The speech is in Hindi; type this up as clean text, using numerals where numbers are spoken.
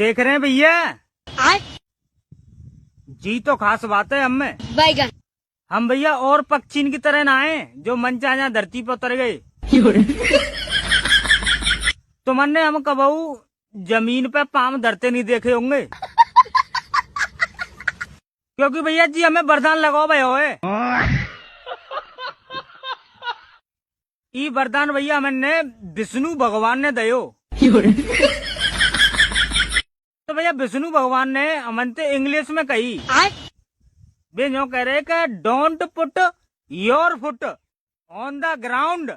देख रहे हैं भैया। जी तो खास बात है हम में। हम भैया और पक्षी की तरह ना आए जो मन चाहे धरती पर उतर गए। तो मन ने हम कबहू जमीन पे पाम धरते नहीं देखे होंगे। क्योंकि भैया जी हमें वरदान लगाओ भैया होए। ई वरदान भैया हमने विष्णु भगवान ने दयो। तो भैया विष्णु भगवान ने हमनते इंग्लिश में कही। वे जो कह रहे कि don't put your foot on the ground.